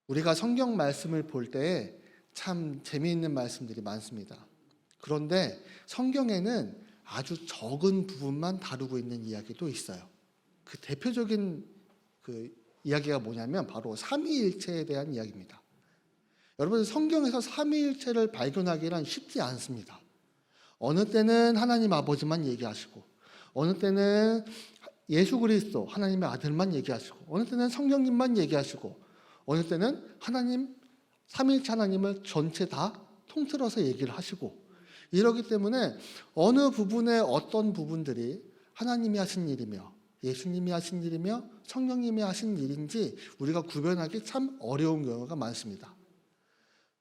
우리가 성경 말씀을 볼 때에 참 재미있는 말씀들이 많습니다. 그런데 성경에는 아주 적은 부분만 다루고 있는 이야기도 있어요. 그 대표적인 그 이야기가 뭐냐면 바로 삼위일체에 대한 이야기입니다. 여러분, 성경에서 삼위일체를 발견하기란 쉽지 않습니다. 어느 때는 하나님 아버지만 얘기하시고, 어느 때는 예수 그리스도 하나님의 아들만 얘기하시고, 어느 때는 성령님만 얘기하시고, 어느 때는 하나님, 삼위일체 하나님을 전체 다 통틀어서 얘기를 하시고, 이러기 때문에 어느 부분에 어떤 부분들이 하나님이 하신 일이며 예수님이 하신 일이며 성령님이 하신 일인지 우리가 구별하기 참 어려운 경우가 많습니다.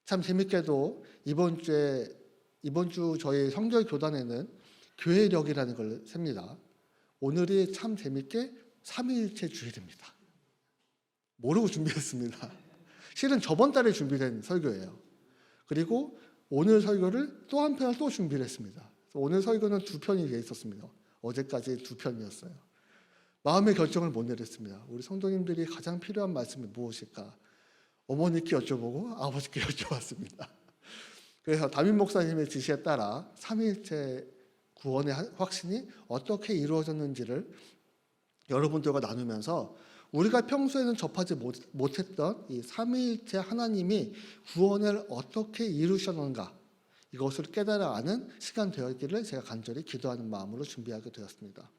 참 재밌게도 이번 주 저희 성결 교단에는 교회력이라는 걸 셉니다. 오늘이 참 재밌게 삼위일체 주일입니다. 모르고 준비했습니다. 실은 저번 달에 준비된 설교예요. 그리고 오늘 설교를 또 한 편을 또 준비를 했습니다. 오늘 설교는 2편이 되어 있었습니다. 어제까지 2편이었어요. 마음의 결정을 못 내렸습니다. 우리 성도님들이 가장 필요한 말씀이 무엇일까? 어머니께 여쭤보고 아버지께 여쭤봤습니다. 그래서 담임 목사님의 지시에 따라 삼위일체 구원의 확신이 어떻게 이루어졌는지를 여러분들과 나누면서 우리가 평소에는 접하지 못했던 이 삼위일체 하나님이 구원을 어떻게 이루셨는가, 이것을 깨달아 아는 시간 되었기를 제가 간절히 기도하는 마음으로 준비하게 되었습니다.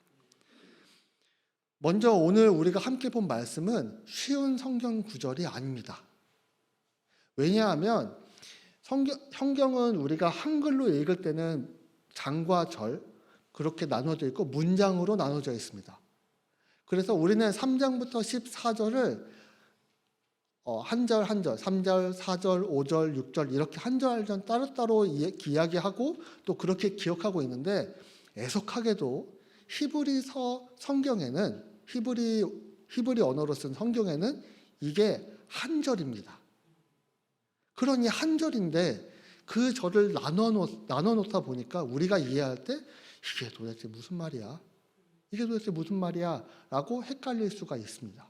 먼저 오늘 우리가 함께 본 말씀은 쉬운 성경 구절이 아닙니다. 왜냐하면 성경은 우리가 한글로 읽을 때는 장과 절 그렇게 나눠져 있고 문장으로 나눠져 있습니다. 그래서 우리는 3장부터 14절을 한 절 한 절, 3절, 4절, 5절, 6절 이렇게 한 절 한 절 따로따로 이야기하고 또 그렇게 기억하고 있는데, 애석하게도 히브리서 성경에는 히브리 언어로 쓴 성경에는 이게 한 절입니다. 그러니 한 절인데 그 절을 나눠 놓다 보니까 우리가 이해할 때 이게 도대체 무슨 말이야? 이게 도대체 무슨 말이야? 라고 헷갈릴 수가 있습니다.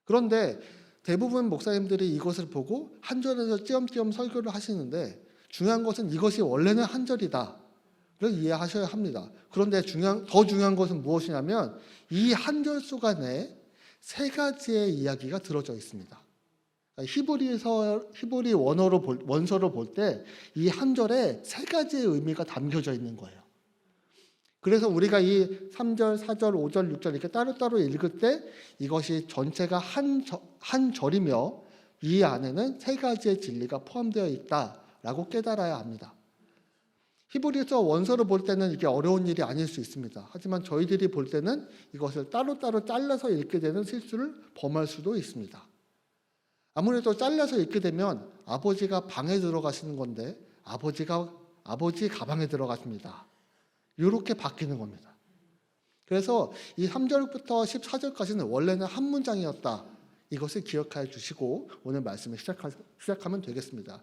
그런데 대부분 목사님들이 이것을 보고 한 절에서 띄엄띄엄 설교를 하시는데, 중요한 것은 이것이 원래는 한 절이다를 이해하셔야 합니다. 그런데 더 중요한 것은 무엇이냐면 이 한 절 속 안에 세 가지의 이야기가 들어져 있습니다. 히브리 원서로 볼 때 이 한 절에 세 가지의 의미가 담겨져 있는 거예요. 그래서 우리가 이 3절, 4절, 5절, 6절 이렇게 따로따로 읽을 때 이것이 전체가 한 절이며 이 안에는 세 가지의 진리가 포함되어 있다라고 깨달아야 합니다. 히브리서 원서를 볼 때는 이게 어려운 일이 아닐 수 있습니다. 하지만 저희들이 볼 때는 이것을 따로따로 잘라서 읽게 되는 실수를 범할 수도 있습니다. 아무래도 잘라서 읽게 되면 아버지가 방에 들어가시는 건데 아버지 가방에 들어가십니다. 이렇게 바뀌는 겁니다. 그래서 이 3절부터 14절까지는 원래는 한 문장이었다. 이것을 기억해 주시고 오늘 말씀을 시작하면 되겠습니다.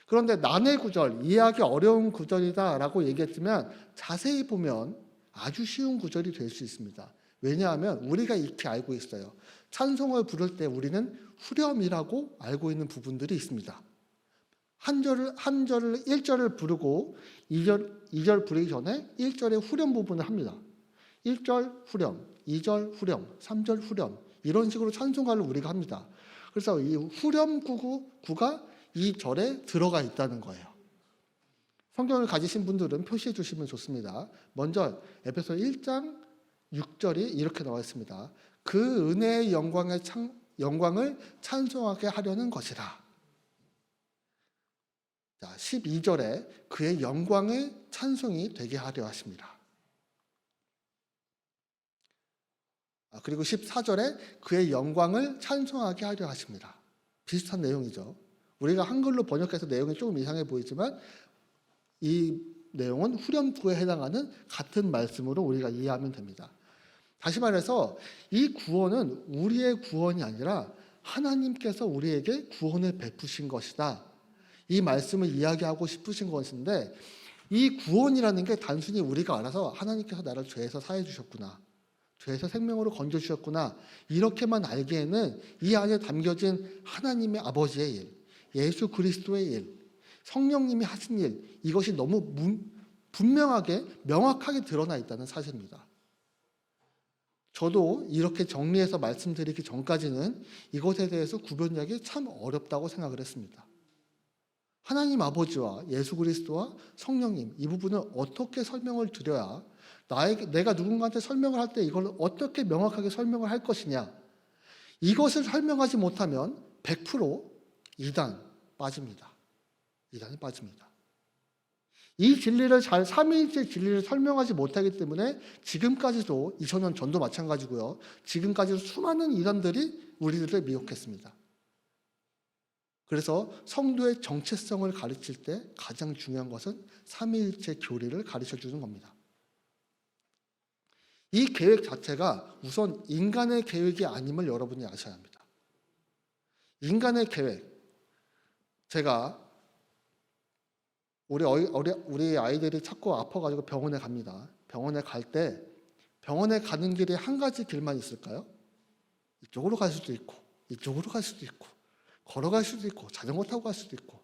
그런데 난해 구절, 이해하기 어려운 구절이다라고 얘기했지만 자세히 보면 아주 쉬운 구절이 될 수 있습니다. 왜냐하면 우리가 이렇게 알고 있어요. 찬송을 부를 때 우리는 후렴이라고 알고 있는 부분들이 있습니다. 한 절을 1절을 부르고 2절 부르기 전에 1절의 후렴 부분을 합니다. 1절 후렴, 2절 후렴, 3절 후렴, 이런 식으로 찬송가를 우리가 합니다. 그래서 이 후렴 구가 이 절에 들어가 있다는 거예요. 성경을 가지신 분들은 표시해 주시면 좋습니다. 먼저 에베소 1장 6절이 이렇게 나와 있습니다. 그 은혜의 영광을 찬송하게 하려는 것이라. 자, 12절에 그의 영광의 찬송이 되게 하려 하십니다. 그리고 14절에 그의 영광을 찬송하게 하려 하십니다. 비슷한 내용이죠. 우리가 한글로 번역해서 내용이 조금 이상해 보이지만 이 내용은 후렴구에 해당하는 같은 말씀으로 우리가 이해하면 됩니다. 다시 말해서 이 구원은 우리의 구원이 아니라 하나님께서 우리에게 구원을 베푸신 것이다. 이 말씀을 이야기하고 싶으신 것인데, 이 구원이라는 게 단순히 우리가 알아서 하나님께서 나를 죄에서 사해 주셨구나, 죄에서 생명으로 건져주셨구나. 이렇게만 알기에는 이 안에 담겨진 하나님의 아버지의 일, 예수 그리스도의 일, 성령님이 하신 일, 이것이 너무 분명하게 명확하게 드러나 있다는 사실입니다. 저도 이렇게 정리해서 말씀드리기 전까지는 이것에 대해서 구별하기 참 어렵다고 생각을 했습니다. 하나님 아버지와 예수 그리스도와 성령님, 이 부분을 어떻게 설명을 드려야 내가 누군가한테 설명을 할 때 이걸 어떻게 명확하게 설명을 할 것이냐, 이것을 설명하지 못하면 100% 이단 빠집니다. 이단이 빠집니다. 이 진리를 삼위일체 진리를 설명하지 못하기 때문에 지금까지도 2000년 전도 마찬가지고요. 지금까지도 수많은 이단들이 우리들을 미혹했습니다. 그래서 성도의 정체성을 가르칠 때 가장 중요한 것은 삼위일체 교리를 가르쳐주는 겁니다. 이 계획 자체가 우선 인간의 계획이 아님을 여러분이 아셔야 합니다. 인간의 계획, 제가 우리 아이들이 자꾸 아파가지고 병원에 갑니다. 병원에 갈 때 병원에 가는 길에 한 가지 길만 있을까요? 이쪽으로 갈 수도 있고 이쪽으로 갈 수도 있고 걸어갈 수도 있고 자전거 타고 갈 수도 있고,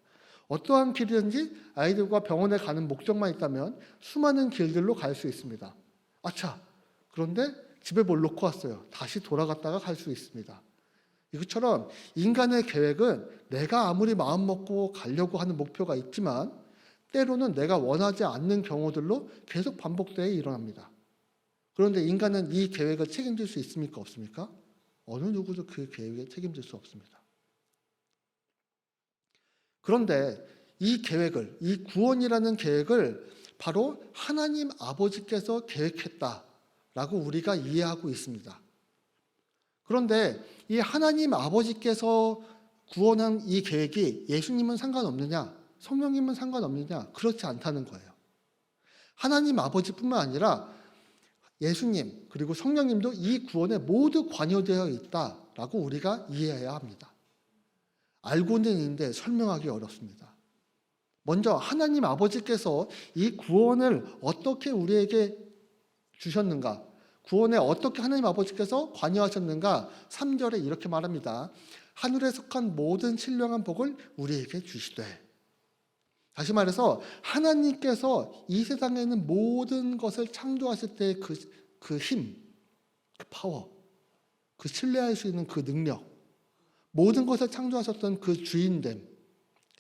어떠한 길이든지 아이들과 병원에 가는 목적만 있다면 수많은 길들로 갈 수 있습니다. 아차, 그런데 집에 뭘 놓고 왔어요. 다시 돌아갔다가 갈 수 있습니다. 이것처럼 인간의 계획은 내가 아무리 마음 먹고 가려고 하는 목표가 있지만 때로는 내가 원하지 않는 경우들로 계속 반복되어 일어납니다. 그런데 인간은 이 계획을 책임질 수 있습니까? 없습니까? 어느 누구도 그 계획에 책임질 수 없습니다. 그런데 이 계획을, 이 구원이라는 계획을 바로 하나님 아버지께서 계획했다라고 우리가 이해하고 있습니다. 그런데 이 하나님 아버지께서 구원한 이 계획이 예수님은 상관없느냐? 성령님은 상관없느냐? 그렇지 않다는 거예요. 하나님 아버지뿐만 아니라 예수님 그리고 성령님도 이 구원에 모두 관여되어 있다라고 우리가 이해해야 합니다. 알고는 있는데 설명하기 어렵습니다. 먼저 하나님 아버지께서 이 구원을 어떻게 우리에게 주셨는가? 구원에 어떻게 하나님 아버지께서 관여하셨는가? 3절에 이렇게 말합니다. 하늘에 속한 모든 신령한 복을 우리에게 주시되. 다시 말해서 하나님께서 이 세상에 있는 모든 것을 창조하실 때의 그 힘, 그 파워, 그 신뢰할 수 있는 그 능력, 모든 것을 창조하셨던 그 주인됨,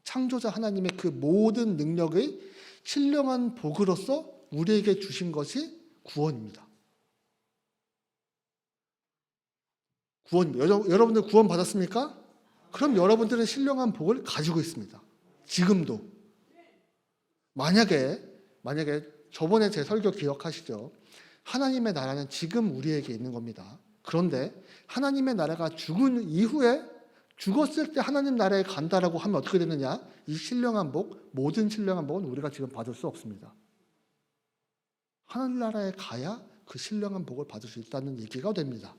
창조자 하나님의 그 모든 능력의 신령한 복으로서 우리에게 주신 것이 구원입니다. 여러분들 구원 받았습니까? 그럼 여러분들은 신령한 복을 가지고 있습니다. 지금도. 만약에 저번에 제 설교 기억하시죠? 하나님의 나라는 지금 우리에게 있는 겁니다. 그런데 하나님의 나라가 죽은 이후에 죽었을 때 하나님 나라에 간다라고 하면 어떻게 되느냐? 이 신령한 복, 모든 신령한 복은 우리가 지금 받을 수 없습니다. 하나님 나라에 가야 그 신령한 복을 받을 수 있다는 얘기가 됩니다.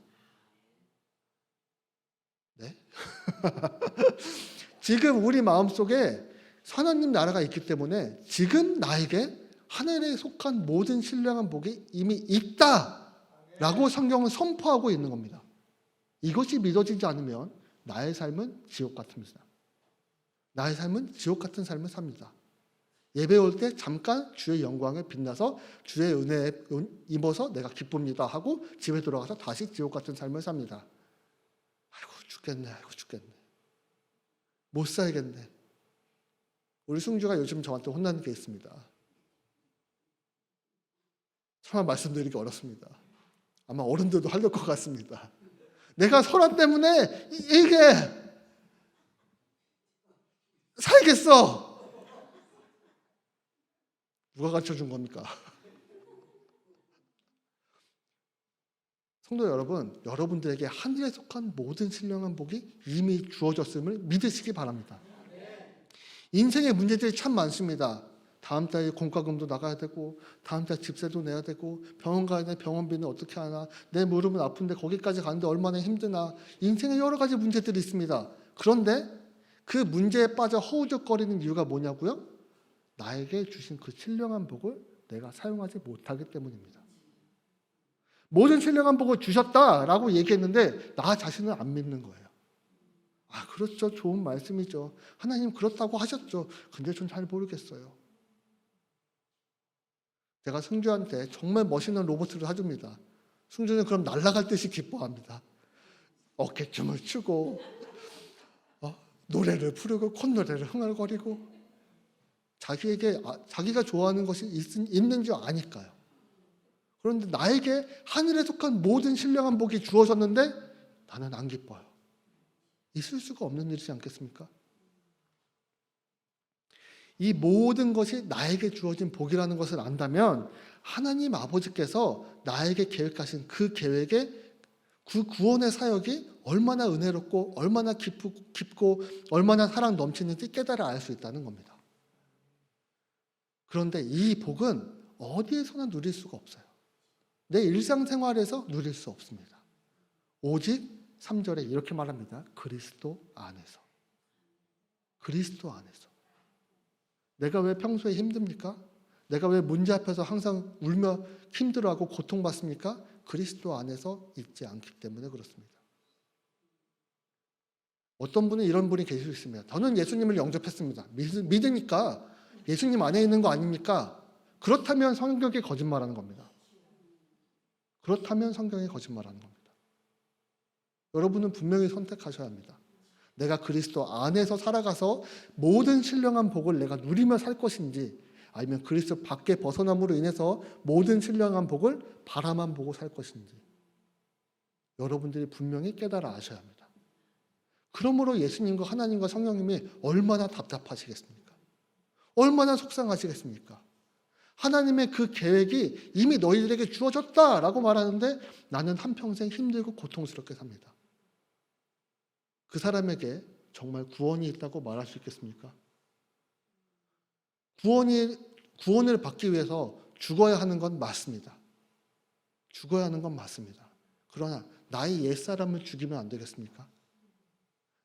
네? 지금 우리 마음속에 하나님 나라가 있기 때문에 지금 나에게 하늘에 속한 모든 신령한 복이 이미 있다라고 성경은 선포하고 있는 겁니다. 이것이 믿어지지 않으면 나의 삶은 지옥 같습니다. 나의 삶은 지옥 같은 삶을 삽니다. 예배 올 때 잠깐 주의 영광을 빛나서 주의 은혜에 입어서 내가 기쁩니다 하고 집에 들어가서 다시 지옥 같은 삶을 삽니다. 아이고 죽겠네. 못 살겠네. 우리 승주가 요즘 저한테 혼나는 게 있습니다. 정말 말씀드리기 어렵습니다. 아마 어른들도 하려고 것 같습니다. 내가 설화 때문에 이게 살겠어. 누가 가르쳐준 겁니까? 성도 여러분, 여러분들에게 하늘에 속한 모든 신령한 복이 이미 주어졌음을 믿으시기 바랍니다. 인생의 문제들이 참 많습니다. 다음 달에 공과금도 나가야 되고 다음 달 집세도 내야 되고 병원 가야 돼. 병원비는 어떻게 하나. 내 무릎은 아픈데 거기까지 가는데 얼마나 힘드나. 인생에 여러 가지 문제들이 있습니다. 그런데 그 문제에 빠져 허우적거리는 이유가 뭐냐고요? 나에게 주신 그 신령한 복을 내가 사용하지 못하기 때문입니다. 모든 신령한 복을 주셨다라고 얘기했는데 나 자신은 안 믿는 거예요. 그렇죠. 좋은 말씀이죠. 하나님 그렇다고 하셨죠. 근데 전 잘 모르겠어요. 제가 승주한테 정말 멋있는 로봇을 사줍니다. 승주는 그럼 날아갈 듯이 기뻐합니다. 어깨춤을 추고 노래를 부르고 콧노래를 흥얼거리고 자기가 좋아하는 것이 있는지 아니까요. 그런데 나에게 하늘에 속한 모든 신령한 복이 주어졌는데 나는 안 기뻐요. 있을 수가 없는 일이지 않겠습니까? 이 모든 것이 나에게 주어진 복이라는 것을 안다면 하나님 아버지께서 나에게 계획하신 그 계획의 그 구원의 사역이 얼마나 은혜롭고 얼마나 깊고 얼마나 사랑 넘치는지 깨달아 알 수 있다는 겁니다. 그런데 이 복은 어디에서나 누릴 수가 없어요. 내 일상생활에서 누릴 수 없습니다. 오직 3절에 이렇게 말합니다. 그리스도 안에서. 그리스도 안에서. 내가 왜 평소에 힘듭니까? 내가 왜 문제 앞에서 항상 울며 힘들어하고 고통받습니까? 그리스도 안에서 있지 않기 때문에 그렇습니다. 어떤 분은 이런 분이 계실 수 있습니다. 저는 예수님을 영접했습니다. 믿으니까 예수님 안에 있는 거 아닙니까? 그렇다면 성경이 거짓말하는 겁니다. 그렇다면 성경이 거짓말하는 겁니다. 여러분은 분명히 선택하셔야 합니다. 내가 그리스도 안에서 살아가서 모든 신령한 복을 내가 누리며 살 것인지 아니면 그리스도 밖에 벗어남으로 인해서 모든 신령한 복을 바라만 보고 살 것인지 여러분들이 분명히 깨달아 아셔야 합니다. 그러므로 예수님과 하나님과 성령님이 얼마나 답답하시겠습니까? 얼마나 속상하시겠습니까? 하나님의 그 계획이 이미 너희들에게 주어졌다라고 말하는데 나는 한평생 힘들고 고통스럽게 삽니다. 그 사람에게 정말 구원이 있다고 말할 수 있겠습니까? 구원을 받기 위해서 죽어야 하는 건 맞습니다. 죽어야 하는 건 맞습니다. 그러나 나의 옛사람을 죽이면 안 되겠습니까?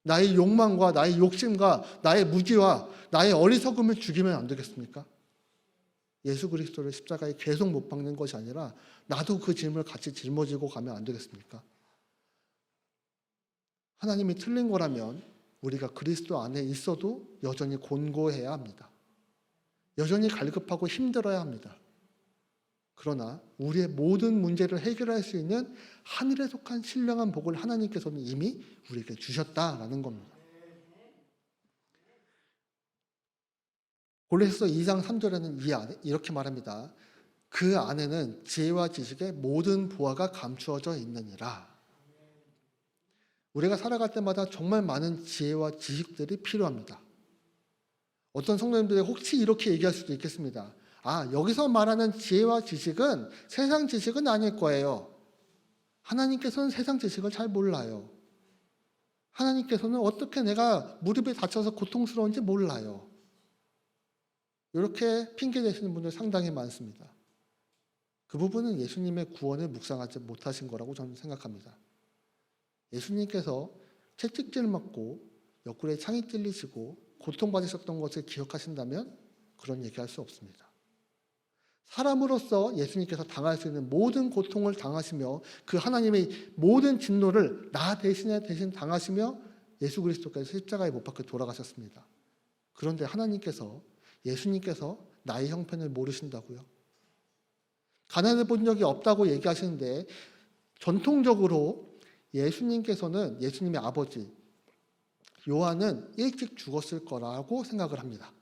나의 욕망과 나의 욕심과 나의 무지와 나의 어리석음을 죽이면 안 되겠습니까? 예수 그리스도를 십자가에 계속 못 박는 것이 아니라 나도 그 짐을 같이 짊어지고 가면 안 되겠습니까? 하나님이 틀린 거라면 우리가 그리스도 안에 있어도 여전히 곤고해야 합니다. 여전히 갈급하고 힘들어야 합니다. 그러나 우리의 모든 문제를 해결할 수 있는 하늘에 속한 신령한 복을 하나님께서는 이미 우리에게 주셨다라는 겁니다. 골로새서 2장 3절에는 이렇게 말합니다. 그 안에는 지혜와 지식의 모든 보화가 감추어져 있느니라. 우리가 살아갈 때마다 정말 많은 지혜와 지식들이 필요합니다. 어떤 성도님들이 혹시 이렇게 얘기할 수도 있겠습니다. 여기서 말하는 지혜와 지식은 세상 지식은 아닐 거예요. 하나님께서는 세상 지식을 잘 몰라요. 하나님께서는 어떻게 내가 무릎이 다쳐서 고통스러운지 몰라요. 이렇게 핑계 대시는 분들 상당히 많습니다. 그 부분은 예수님의 구원을 묵상하지 못하신 거라고 저는 생각합니다. 예수님께서 채찍질 맞고 옆구리에 창이 찔리시고 고통받으셨던 것을 기억하신다면 그런 얘기할 수 없습니다. 사람으로서 예수님께서 당할 수 있는 모든 고통을 당하시며 그 하나님의 모든 진노를 나 대신 당하시며 예수 그리스도께서 십자가에 못 박혀 돌아가셨습니다. 그런데 예수님께서 나의 형편을 모르신다고요? 가난해 본 적이 없다고 얘기하시는데 전통적으로 예수님의 아버지 요한은 일찍 죽었을 거라고 생각을 합니다.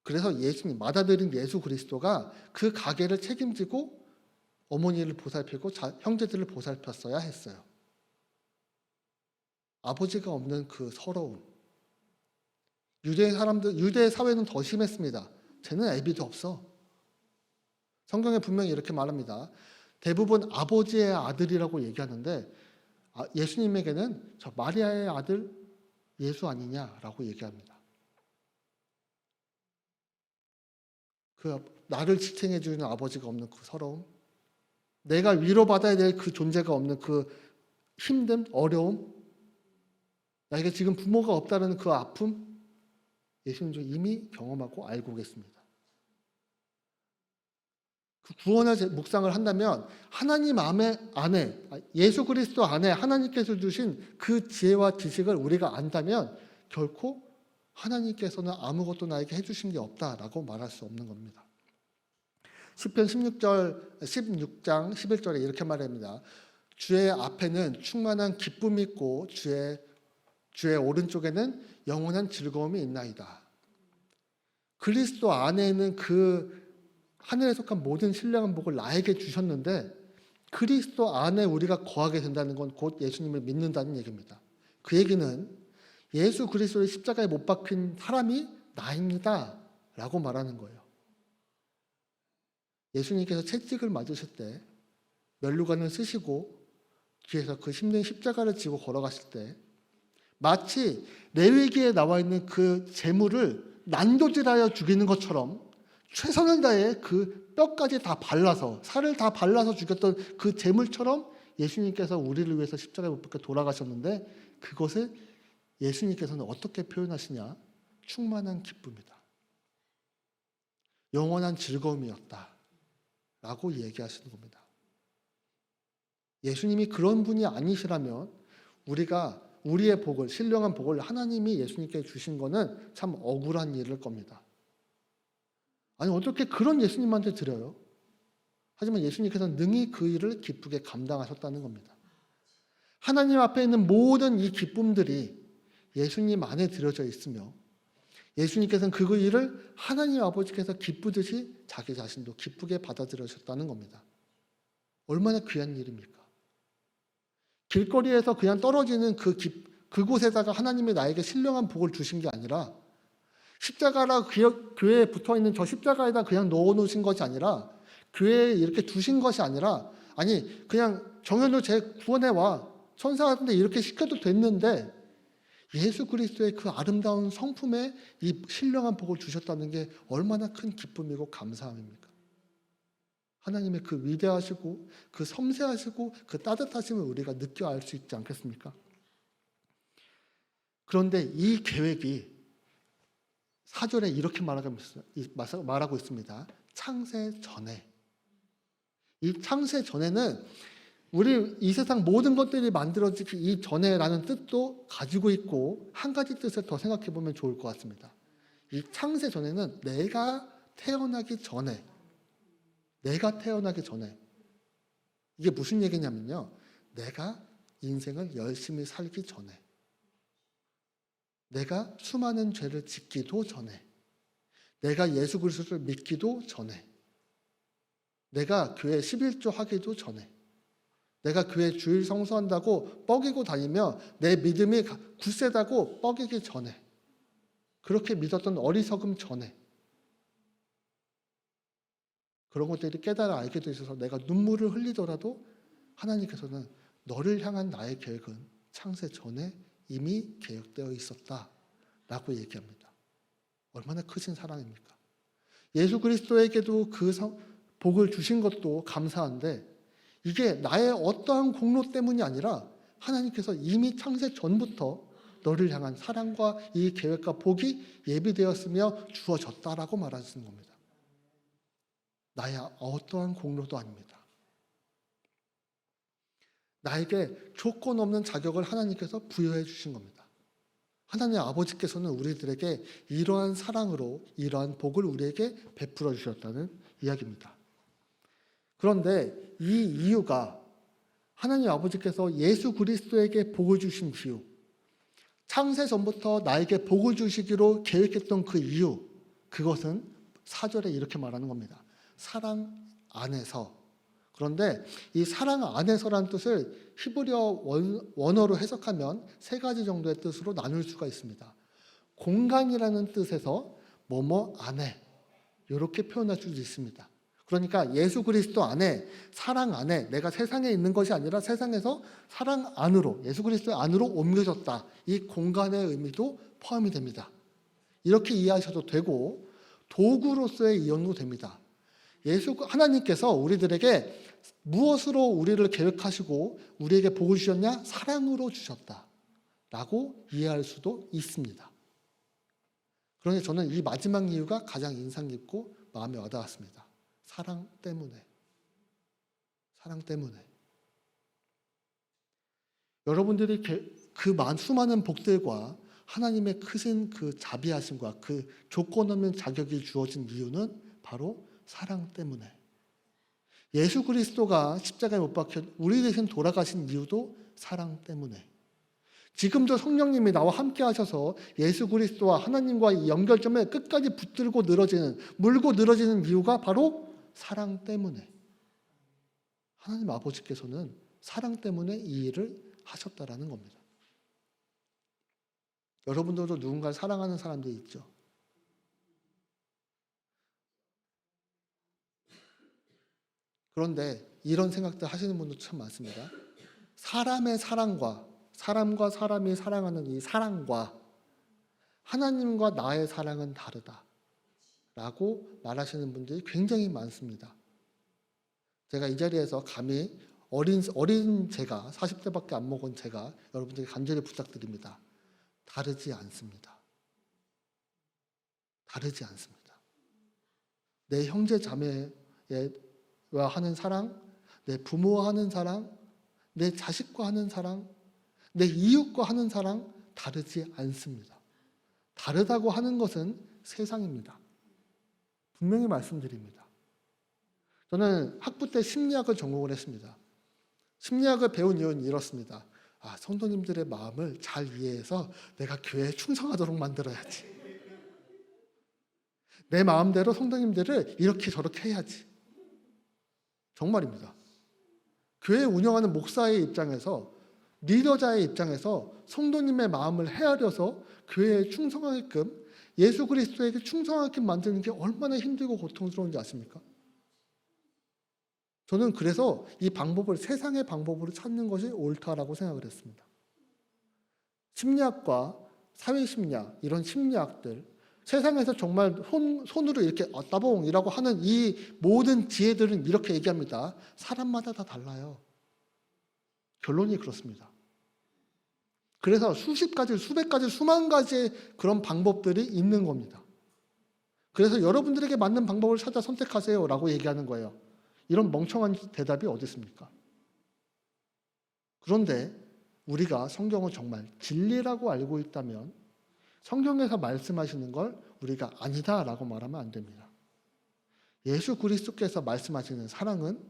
그래서 맏아들인 예수 그리스도가 그 가게를 책임지고 어머니를 보살피고 형제들을 보살폈어야 했어요. 아버지가 없는 그 서러움. 유대 사회는 더 심했습니다. 쟤는 애비도 없어. 성경에 분명히 이렇게 말합니다. 대부분 아버지의 아들이라고 얘기하는데 예수님에게는 저 마리아의 아들 예수 아니냐라고 얘기합니다. 그 나를 지탱해 주는 아버지가 없는 그 서러움, 내가 위로받아야 될 그 존재가 없는 그 힘듦, 어려움, 나에게 지금 부모가 없다는 그 아픔, 예수님도 이미 경험하고 알고 계십니다. 구원의 묵상을 한다면 하나님 안에 예수 그리스도 안에 하나님께서 주신 그 지혜와 지식을 우리가 안다면 결코 하나님께서는 아무것도 나에게 해주신 게 없다라고 말할 수 없는 겁니다. 시편 16장 11절에 이렇게 말합니다. 주의 앞에는 충만한 기쁨이 있고 주의 오른쪽에는 영원한 즐거움이 있나이다. 그리스도 안에는 그 하늘에 속한 모든 신령한 복을 나에게 주셨는데 그리스도 안에 우리가 거하게 된다는 건 곧 예수님을 믿는다는 얘기입니다. 그 얘기는 예수 그리스도의 십자가에 못 박힌 사람이 나입니다 라고 말하는 거예요. 예수님께서 채찍을 맞으실 때 면류관을 쓰시고 뒤에서 그 힘든 십자가를 지고 걸어갔을 때 마치 레위기에 나와 있는 그 제물을 난도질하여 죽이는 것처럼 최선을 다해 그 뼈까지 다 발라서 살을 다 발라서 죽였던 그 제물처럼 예수님께서 우리를 위해서 십자가에 못 박혀 돌아가셨는데 그것을 예수님께서는 어떻게 표현하시냐? 충만한 기쁨이다. 영원한 즐거움이었다. 라고 얘기하시는 겁니다. 예수님이 그런 분이 아니시라면 우리가 우리의 복을, 신령한 복을 하나님이 예수님께 주신 거는 참 억울한 일일 겁니다. 아니 어떻게 그런 예수님한테 드려요? 하지만 예수님께서는 능히 그 일을 기쁘게 감당하셨다는 겁니다. 하나님 앞에 있는 모든 이 기쁨들이 예수님 안에 들여져 있으며 예수님께서는 그 일을 하나님 아버지께서 기쁘듯이 자기 자신도 기쁘게 받아들여셨다는 겁니다. 얼마나 귀한 일입니까? 길거리에서 그냥 떨어지는 그곳에다가 하나님이 나에게 신령한 복을 주신 게 아니라 십자가라 교회에 붙어있는 저 십자가에다 그냥 넣어놓으신 것이 아니라 교회에 이렇게 두신 것이 아니라 아니 그냥 정현우 쟤 구원해와 천사 같은데 이렇게 시켜도 됐는데 예수 그리스도의 그 아름다운 성품에 이 신령한 복을 주셨다는 게 얼마나 큰 기쁨이고 감사함입니까? 하나님의 그 위대하시고 그 섬세하시고 그 따뜻하심을 우리가 느껴 알 수 있지 않겠습니까? 그런데 이 계획이 4절에 이렇게 말하고 있습니다. 창세 전에. 이 창세 전에는 우리 이 세상 모든 것들이 만들어지기 이전에라는 뜻도 가지고 있고 한 가지 뜻을 더 생각해 보면 좋을 것 같습니다. 이 창세 전에는 내가 태어나기 전에 이게 무슨 얘기냐면요. 내가 인생을 열심히 살기 전에 내가 수많은 죄를 짓기도 전에 내가 예수 그리스도를 믿기도 전에 내가 교회 11조 하기도 전에 내가 교회 주일 성수한다고 뻐기고 다니며 내 믿음이 굳세다고 뻐기기 전에 그렇게 믿었던 어리석음 전에 그런 것들이 깨달아 알게 되셔서 내가 눈물을 흘리더라도 하나님께서는 너를 향한 나의 계획은 창세 전에 이미 계획되어 있었다라고 얘기합니다. 얼마나 크신 사랑입니까? 예수 그리스도에게도 그 복을 주신 것도 감사한데 이게 나의 어떠한 공로 때문이 아니라 하나님께서 이미 창세 전부터 너를 향한 사랑과 이 계획과 복이 예비되었으며 주어졌다라고 말하시는 겁니다. 나의 어떠한 공로도 아닙니다. 나에게 조건 없는 자격을 하나님께서 부여해 주신 겁니다. 하나님 아버지께서는 우리들에게 이러한 사랑으로 이러한 복을 우리에게 베풀어 주셨다는 이야기입니다. 그런데 이 이유가 하나님 아버지께서 예수 그리스도에게 복을 주신 이유, 창세 전부터 나에게 복을 주시기로 계획했던 그 이유, 그것은 4절에 이렇게 말하는 겁니다. 사랑 안에서. 그런데 이 사랑 안에서라는 뜻을 히브리어 원어로 해석하면 세 가지 정도의 뜻으로 나눌 수가 있습니다. 공간이라는 뜻에서 뭐뭐 안에 이렇게 표현할 수도 있습니다. 그러니까 예수 그리스도 안에, 사랑 안에 내가 세상에 있는 것이 아니라 세상에서 사랑 안으로, 예수 그리스도 안으로 옮겨졌다. 이 공간의 의미도 포함이 됩니다. 이렇게 이해하셔도 되고 도구로서의 이용도 됩니다. 하나님께서 우리들에게 무엇으로 우리를 계획하시고 우리에게 복을 주셨냐? 사랑으로 주셨다 라고 이해할 수도 있습니다. 그런데 저는 이 마지막 이유가 가장 인상 깊고 마음에 와닿았습니다. 사랑 때문에. 사랑 때문에. 여러분들이 그 수많은 복들과 하나님의 크신 그 자비하심과 그 조건 없는 자격이 주어진 이유는 바로 사랑 때문에. 예수 그리스도가 십자가에 못 박혀 우리 대신 돌아가신 이유도 사랑 때문에. 지금도 성령님이 나와 함께 하셔서 예수 그리스도와 하나님과의 연결점을 끝까지 붙들고 물고 늘어지는 이유가 바로 사랑 때문에. 하나님 아버지께서는 사랑 때문에 이 일을 하셨다라는 겁니다. 여러분들도 누군가를 사랑하는 사람들이 있죠. 그런데 이런 생각들 하시는 분도 참 많습니다. 사람의 사랑과 사람과 사람이 사랑하는 이 사랑과 하나님과 나의 사랑은 다르다 라고 말하시는 분들이 굉장히 많습니다. 제가 이 자리에서 감히 어린 제가 40대밖에 안 먹은 제가 여러분들께 간절히 부탁드립니다. 다르지 않습니다. 다르지 않습니다. 내 형제 자매와 하는 사랑, 내 부모와 하는 사랑, 내 자식과 하는 사랑, 내 이웃과 하는 사랑 다르지 않습니다. 다르다고 하는 것은 세상입니다. 분명히 말씀드립니다. 저는 학부 때 심리학을 전공을 했습니다. 심리학을 배운 이유는 이렇습니다. 성도님들의 마음을 잘 이해해서 내가 교회에 충성하도록 만들어야지. 내 마음대로 성도님들을 이렇게 저렇게 해야지. 정말입니다. 교회 운영하는 목사의 입장에서, 리더자의 입장에서 성도님의 마음을 헤아려서 교회에 충성하게끔, 예수 그리스도에게 충성하게끔 만드는 게 얼마나 힘들고 고통스러운지 아십니까? 저는 그래서 이 방법을 세상의 방법으로 찾는 것이 옳다라고 생각을 했습니다. 심리학과 사회심리학, 이런 심리학들, 세상에서 정말 손으로 이렇게 따봉이라고 하는 이 모든 지혜들은 이렇게 얘기합니다. 사람마다 다 달라요. 결론이 그렇습니다. 그래서 수십 가지, 수백 가지, 수만 가지의 그런 방법들이 있는 겁니다. 그래서 여러분들에게 맞는 방법을 찾아 선택하세요라고 얘기하는 거예요. 이런 멍청한 대답이 어디 있습니까? 그런데 우리가 성경을 정말 진리라고 알고 있다면 성경에서 말씀하시는 걸 우리가 아니다라고 말하면 안 됩니다. 예수 그리스도께서 말씀하시는 사랑은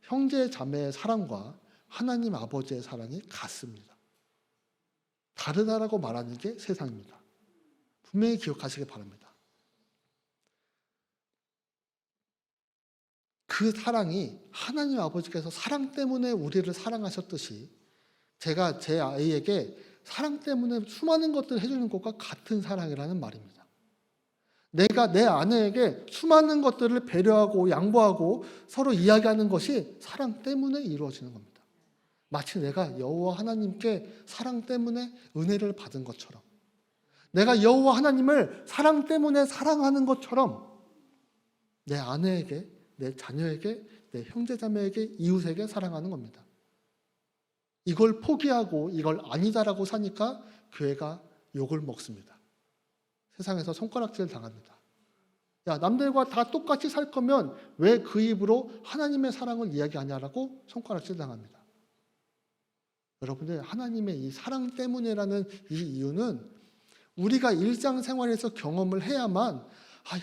형제 자매의 사랑과 하나님 아버지의 사랑이 같습니다. 다르다라고 말하는 게 세상입니다. 분명히 기억하시기 바랍니다. 그 사랑이 하나님 아버지께서 사랑 때문에 우리를 사랑하셨듯이 제가 제 아이에게 사랑 때문에 수많은 것들을 해주는 것과 같은 사랑이라는 말입니다. 내가 내 아내에게 수많은 것들을 배려하고 양보하고 서로 이야기하는 것이 사랑 때문에 이루어지는 겁니다. 마치 내가 여호와 하나님께 사랑 때문에 은혜를 받은 것처럼, 내가 여호와 하나님을 사랑 때문에 사랑하는 것처럼 내 아내에게, 내 자녀에게, 내 형제자매에게, 이웃에게 사랑하는 겁니다. 이걸 포기하고 이걸 아니다라고 사니까 교회가 욕을 먹습니다. 세상에서 손가락질 당합니다. 야, 남들과 다 똑같이 살 거면 왜 그 입으로 하나님의 사랑을 이야기하냐라고 손가락질 당합니다. 여러분들, 하나님의 이 사랑 때문이라는 이 이유는 우리가 일상생활에서 경험을 해야만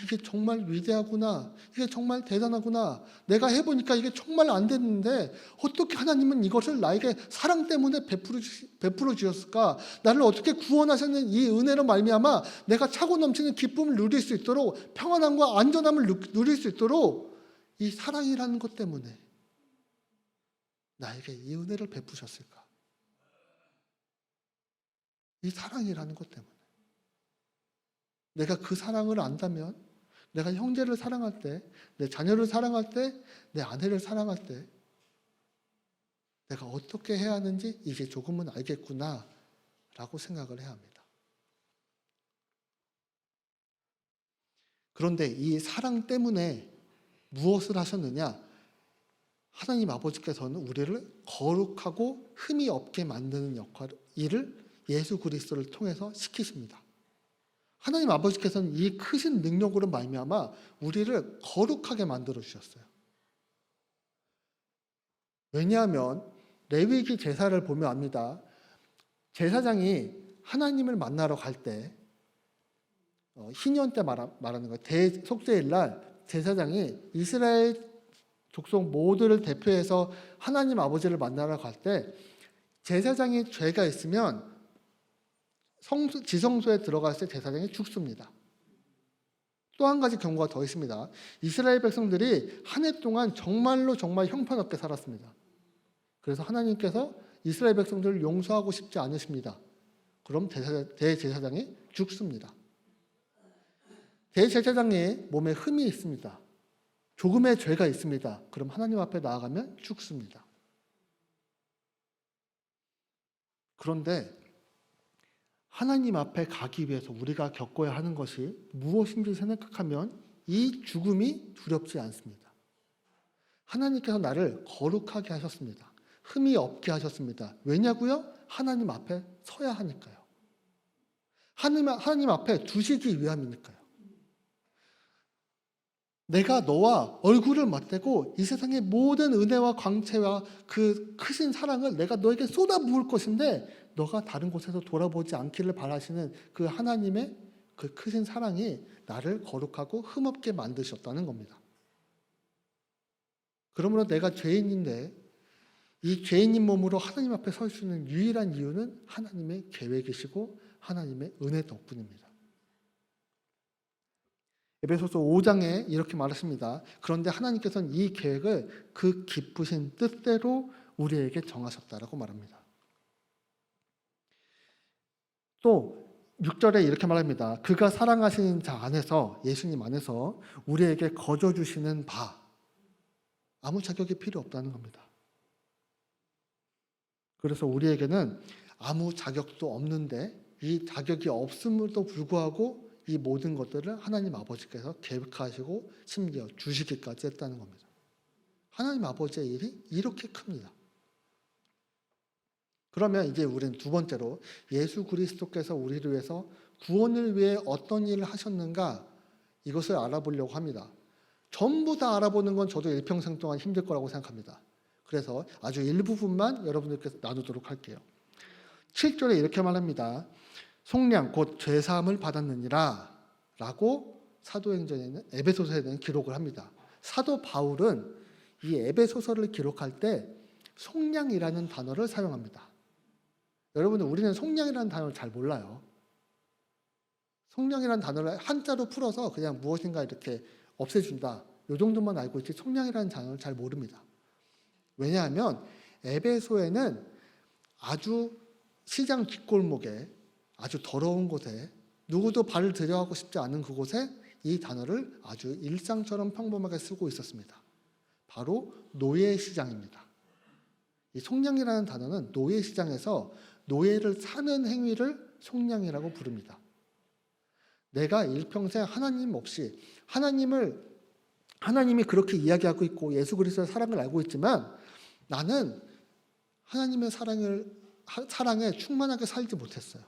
이게 정말 위대하구나, 이게 정말 대단하구나, 내가 해보니까 이게 정말 안 됐는데 어떻게 하나님은 이것을 나에게 사랑 때문에 베풀어 주셨을까, 나를 어떻게 구원하셨는 이 은혜로 말미암아 내가 차고 넘치는 기쁨을 누릴 수 있도록, 평안함과 안전함을 누릴 수 있도록 이 사랑이라는 것 때문에 나에게 이 은혜를 베푸셨을까. 이 사랑이라는 것 때문에 내가 그 사랑을 안다면, 내가 형제를 사랑할 때, 내 자녀를 사랑할 때, 내 아내를 사랑할 때 내가 어떻게 해야 하는지 이제 조금은 알겠구나 라고 생각을 해야 합니다. 그런데 이 사랑 때문에 무엇을 하셨느냐? 하나님 아버지께서는 우리를 거룩하고 흠이 없게 만드는 일을 예수 그리스도를 통해서 시키십니다. 하나님 아버지께서는 이 크신 능력으로 말미암아 우리를 거룩하게 만들어 주셨어요. 왜냐하면 레위기 제사를 보면 압니다. 제사장이 하나님을 만나러 갈 때 희년 때 말하는 거예요. 대속죄일 날 제사장이 이스라엘 족속 모두를 대표해서 하나님 아버지를 만나러 갈 때 제사장이 죄가 있으면 지성소에 들어갔을 때 제사장이 죽습니다. 또 한 가지 경우가 더 있습니다. 이스라엘 백성들이 한 해 동안 정말로 정말 형편없게 살았습니다. 그래서 하나님께서 이스라엘 백성들을 용서하고 싶지 않으십니다. 그럼 대제사장이 죽습니다. 대제사장의 몸에 흠이 있습니다. 조금의 죄가 있습니다. 그럼 하나님 앞에 나아가면 죽습니다. 그런데 하나님 앞에 가기 위해서 우리가 겪어야 하는 것이 무엇인지 생각하면 이 죽음이 두렵지 않습니다. 하나님께서 나를 거룩하게 하셨습니다. 흠이 없게 하셨습니다. 왜냐고요? 하나님 앞에 서야 하니까요. 하나님 앞에 두시기 위함이니까요. 내가 너와 얼굴을 맞대고 이 세상의 모든 은혜와 광채와 그 크신 사랑을 내가 너에게 쏟아부을 것인데 너가 다른 곳에서 돌아보지 않기를 바라시는 그 하나님의 그 크신 사랑이 나를 거룩하고 흠없게 만드셨다는 겁니다. 그러므로 내가 죄인인데 이 죄인인 몸으로 하나님 앞에 설 수 있는 유일한 이유는 하나님의 계획이시고 하나님의 은혜 덕분입니다. 에베소서 5장에 이렇게 말하십니다. 그런데 하나님께서는 이 계획을 그 기쁘신 뜻대로 우리에게 정하셨다라고 말합니다. 또 6절에 이렇게 말합니다. 그가 사랑하시는 자 안에서, 예수님 안에서 우리에게 거저 주시는 바, 아무 자격이 필요 없다는 겁니다. 그래서 우리에게는 아무 자격도 없는데 이 자격이 없음에도 불구하고 이 모든 것들을 하나님 아버지께서 계획하시고 심지어 주시기까지 했다는 겁니다. 하나님 아버지의 일이 이렇게 큽니다. 그러면 이제 우리는 두 번째로 예수 그리스도께서 우리를 위해서 구원을 위해 어떤 일을 하셨는가 이것을 알아보려고 합니다. 전부 다 알아보는 건 저도 일평생 동안 힘들 거라고 생각합니다. 그래서 아주 일부분만 여러분들께 나누도록 할게요. 7절에 이렇게 말합니다. 속량 곧 죄사함을 받았느니라 라고 사도행전에는 에베소서에는 기록을 합니다. 사도 바울은 이 에베소서를 기록할 때 속량이라는 단어를 사용합니다. 여러분, 우리는 속량이라는 단어를 잘 몰라요. 속량이라는 단어를 한자로 풀어서 그냥 무엇인가 이렇게 없애준다. 이 정도만 알고 있지 속량이라는 단어를 잘 모릅니다. 왜냐하면 에베소에는 아주 시장 뒷골목에 아주 더러운 곳에 누구도 발을 들여하고 싶지 않은 그곳에 이 단어를 아주 일상처럼 평범하게 쓰고 있었습니다. 바로 노예시장입니다. 이 속량이라는 단어는 노예시장에서 노예를 사는 행위를 속량이라고 부릅니다. 내가 일평생 하나님 없이 하나님이 그렇게 이야기하고 있고 예수 그리스도의 사랑을 알고 있지만 나는 하나님의 사랑에 충만하게 살지 못했어요.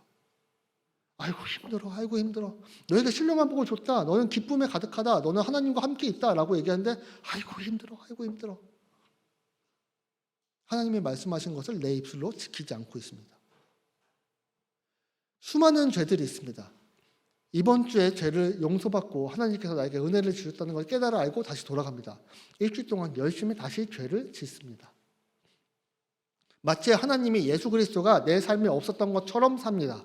아이고 힘들어. 너에게 신령한 복을 줬다. 너는 기쁨에 가득하다. 너는 하나님과 함께 있다라고 얘기하는데 아이고 힘들어. 하나님이 말씀하신 것을 내 입술로 지키지 않고 있습니다. 수많은 죄들이 있습니다. 이번 주에 죄를 용서받고 하나님께서 나에게 은혜를 주셨다는 걸 깨달아 알고 다시 돌아갑니다. 일주일 동안 열심히 다시 죄를 짓습니다. 마치 하나님이 예수 그리스도가 내 삶에 없었던 것처럼 삽니다.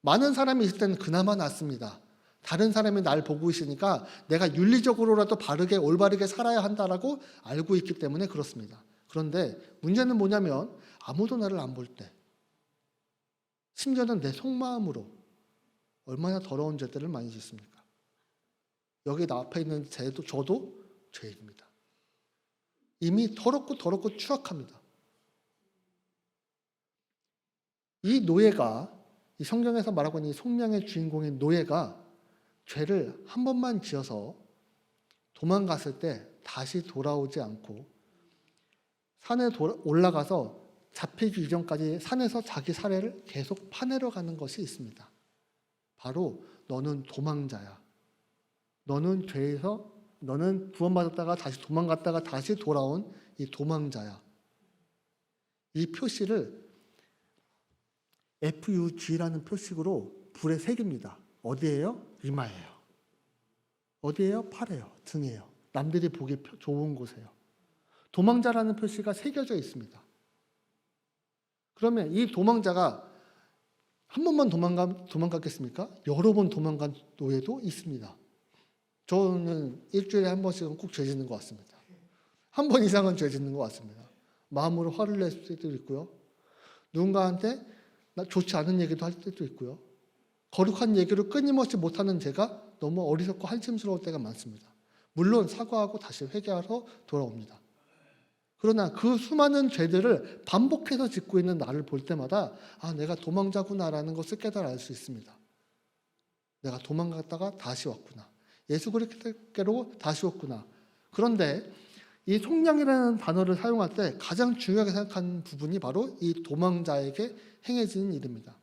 많은 사람이 있을 때는 그나마 낫습니다. 다른 사람이 날 보고 있으니까 내가 윤리적으로라도 바르게 올바르게 살아야 한다라고 알고 있기 때문에 그렇습니다. 그런데 문제는 뭐냐면 아무도 나를 안 볼 때, 심지어는 내 속마음으로 얼마나 더러운 죄들을 많이 짓습니까? 여기 나 앞에 있는 저도 죄인입니다. 이미 더럽고 추악합니다. 이 노예가, 이 성경에서 말하고 있는 이 속량의 주인공인 노예가 죄를 한 번만 지어서 도망갔을 때 다시 돌아오지 않고 산에 올라가서 잡히기 이전까지 산에서 자기 사례를 계속 파내려 가는 것이 있습니다. 바로 너는 도망자야. 너는 죄에서 너는 구원받았다가 다시 도망갔다가 다시 돌아온 이 도망자야. 이 표시를 FUG라는 표식으로 불에 새깁니다. 어디예요? 이마예요. 어디예요? 팔에요. 등이에요. 남들이 보기 좋은 곳에요. 도망자라는 표시가 새겨져 있습니다. 그러면 이 도망자가 한 번만 도망갔겠습니까? 여러 번 도망간 노예도 있습니다. 저는 일주일에 한 번씩은 꼭 죄 짓는 것 같습니다. 한 번 이상은 죄 짓는 것 같습니다. 마음으로 화를 낼 수도 있고요. 누군가한테 좋지 않은 얘기도 할 때도 있고요. 거룩한 얘기를 끊임없이 못하는 제가 너무 어리석고 한심스러울 때가 많습니다. 물론 사과하고 다시 회개하러 돌아옵니다. 그러나 그 수많은 죄들을 반복해서 짓고 있는 나를 볼 때마다 내가 도망자구나라는 것을 깨달아 알 수 있습니다. 내가 도망갔다가 다시 왔구나. 예수 그리스도께로 다시 왔구나. 그런데 이 속량이라는 단어를 사용할 때 가장 중요하게 생각하는 부분이 바로 이 도망자에게 행해지는 일입니다.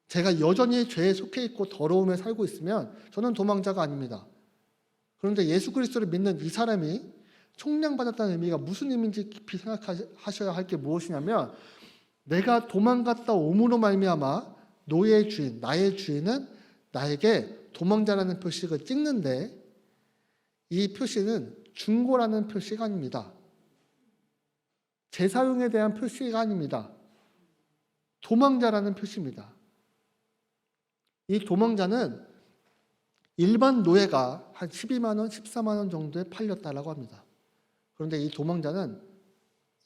제가 여전히 죄에 속해 있고 더러움에 살고 있으면 저는 도망자가 아닙니다. 그런데 예수 그리스도를 믿는 이 사람이 속량받았다는 의미가 무슨 의미인지 깊이 생각하셔야 할 게 무엇이냐면 내가 도망갔다 옴으로 말미암아 노예의 주인, 나의 주인은 나에게 도망자라는 표식을 찍는데 이 표시는 중고라는 표시가 아닙니다. 재사용에 대한 표시가 아닙니다. 도망자라는 표시입니다. 이 도망자는 일반 노예가 한 12만 원, 14만 원 정도에 팔렸다라고 합니다. 그런데 이 도망자는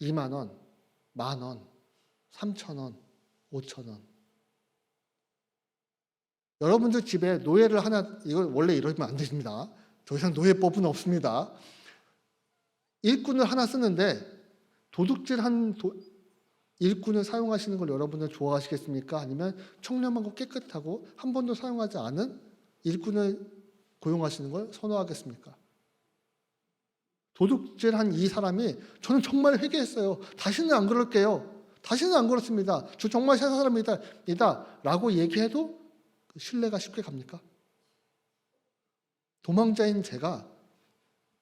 2만 원, 1만 원, 3천 원, 5천 원. 여러분들 집에 노예를 하나, 이거 원래 이러면 안 됩니다. 더 이상 노예법은 없습니다. 일꾼을 하나 쓰는데 도둑질한 일꾼을 사용하시는 걸 여러분은 좋아하시겠습니까? 아니면 청렴하고 깨끗하고 한 번도 사용하지 않은 일꾼을 고용하시는 걸 선호하겠습니까? 도둑질한 이 사람이 저는 정말 회개했어요. 다시는 안 그럴게요. 다시는 안 그렇습니다. 저 정말 새 사람이다 라고 얘기해도 신뢰가 쉽게 갑니까? 도망자인 제가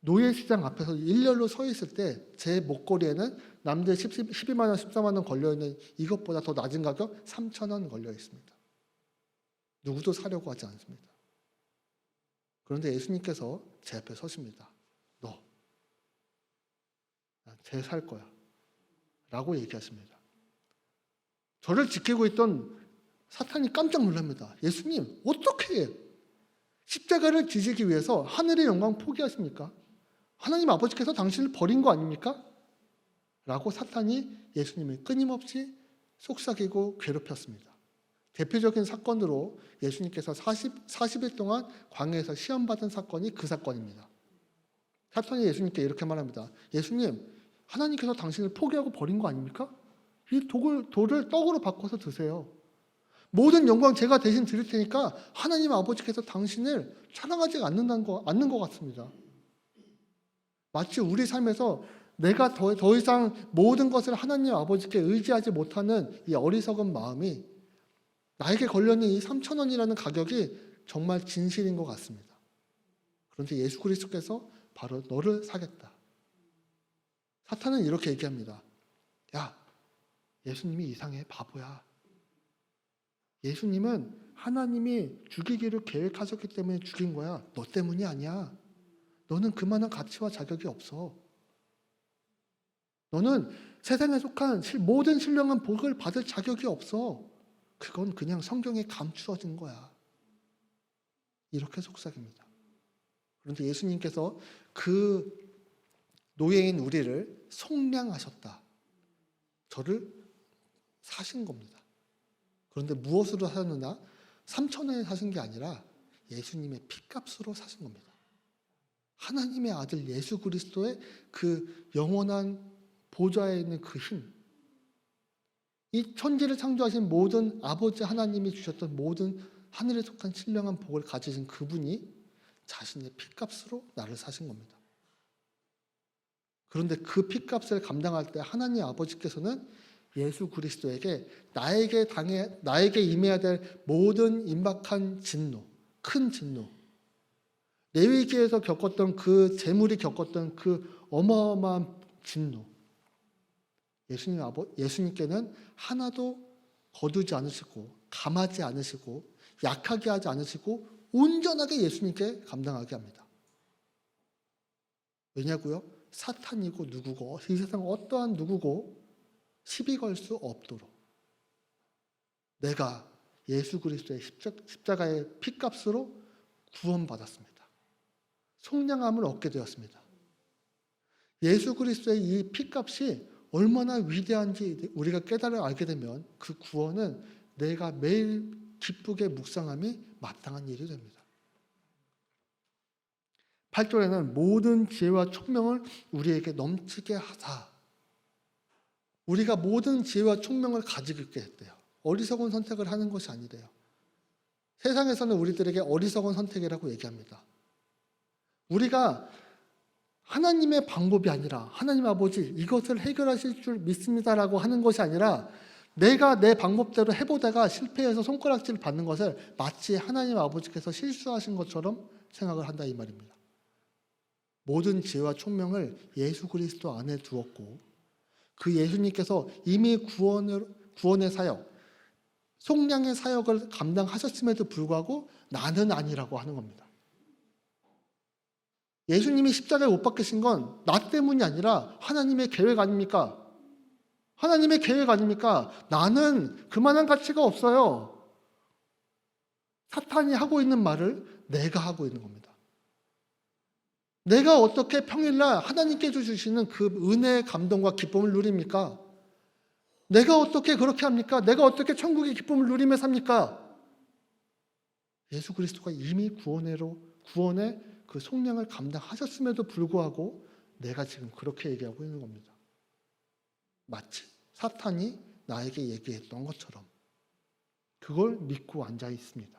노예시장 앞에서 일렬로 서 있을 때 제 목걸이에는 남들 12만 원, 14만 원 걸려있는 이것보다 더 낮은 가격 3천 원 걸려 있습니다. 누구도 사려고 하지 않습니다. 그런데 예수님께서 제 앞에 서십니다. 너, 쟤 살 거야 라고 얘기하십니다. 저를 지키고 있던 사탄이 깜짝 놀랍니다. 예수님, 어떻게 십자가를 지시기 위해서 하늘의 영광 포기하십니까? 하나님 아버지께서 당신을 버린 거 아닙니까? 라고 사탄이 예수님을 끊임없이 속삭이고 괴롭혔습니다. 대표적인 사건으로 예수님께서 40일 동안 광야에서 시험받은 사건이 그 사건입니다. 사탄이 예수님께 이렇게 말합니다. 예수님, 하나님께서 당신을 포기하고 버린 거 아닙니까? 이 돌을 떡으로 바꿔서 드세요. 모든 영광 제가 대신 드릴 테니까 하나님 아버지께서 당신을 사랑하지 않는 것 같습니다. 마치 우리 삶에서 내가 더 이상 모든 것을 하나님 아버지께 의지하지 못하는 이 어리석은 마음이 나에게 걸려있는 이 3천 원이라는 가격이 정말 진실인 것 같습니다. 그런데 예수 그리스도께서 바로 너를 사겠다. 사탄은 이렇게 얘기합니다. 야, 예수님이 이상해, 바보야. 예수님은 하나님이 죽이기를 계획하셨기 때문에 죽인 거야. 너 때문이 아니야. 너는 그만한 가치와 자격이 없어. 너는 세상에 속한 모든 신령한 복을 받을 자격이 없어. 그건 그냥 성경에 감추어진 거야. 이렇게 속삭입니다. 그런데 예수님께서 그 노예인 우리를 속량하셨다. 저를 사신 겁니다. 그런데 무엇으로 사셨느냐? 3천 원에 사신 게 아니라 예수님의 피값으로 사신 겁니다. 하나님의 아들 예수 그리스도의 그 영원한 보좌에 있는 그 힘, 이 천지를 창조하신 모든 아버지 하나님이 주셨던 모든 하늘에 속한 신령한 복을 가지신 그분이 자신의 피값으로 나를 사신 겁니다. 그런데 그 피값을 감당할 때 하나님 아버지께서는 예수 그리스도에게 나에게 임해야 될 모든 임박한 진노, 큰 진노, 레위기에서 겪었던 그 재물이 겪었던 그 어마어마한 진노, 예수님께는 하나도 거두지 않으시고 감하지 않으시고 약하게 하지 않으시고 온전하게 예수님께 감당하게 합니다. 왜냐고요? 사탄이고 누구고 이 세상 어떠한 누구고 시비 걸 수 없도록 내가 예수 그리스도의 십자가의 피값으로 구원받았습니다. 속량함을 얻게 되었습니다. 예수 그리스도의 이 피값이 얼마나 위대한지 우리가 깨달아 알게 되면 그 구원은 내가 매일 기쁘게 묵상함이 마땅한 일이 됩니다. 8절에는 모든 지혜와 총명을 우리에게 넘치게 하사, 우리가 모든 지혜와 총명을 가지고 있게 했대요. 어리석은 선택을 하는 것이 아니래요. 세상에서는 우리들에게 어리석은 선택이라고 얘기합니다. 우리가 하나님의 방법이 아니라 하나님 아버지 이것을 해결하실 줄 믿습니다라고 하는 것이 아니라 내가 내 방법대로 해보다가 실패해서 손가락질 받는 것을 마치 하나님 아버지께서 실수하신 것처럼 생각을 한다 이 말입니다. 모든 지혜와 총명을 예수 그리스도 안에 두었고 그 예수님께서 이미 구원의 사역, 속량의 사역을 감당하셨음에도 불구하고 나는 아니라고 하는 겁니다. 예수님이 십자가에 못 박히신 건 나 때문이 아니라 하나님의 계획 아닙니까? 하나님의 계획 아닙니까? 나는 그만한 가치가 없어요. 사탄이 하고 있는 말을 내가 하고 있는 겁니다. 내가 어떻게 평일날 하나님께서 주시는 그 은혜의 감동과 기쁨을 누립니까? 내가 어떻게 그렇게 합니까? 내가 어떻게 천국의 기쁨을 누리며 삽니까? 예수 그리스도가 이미 구원의 그 속량을 감당하셨음에도 불구하고 내가 지금 그렇게 얘기하고 있는 겁니다. 마치 사탄이 나에게 얘기했던 것처럼 그걸 믿고 앉아 있습니다.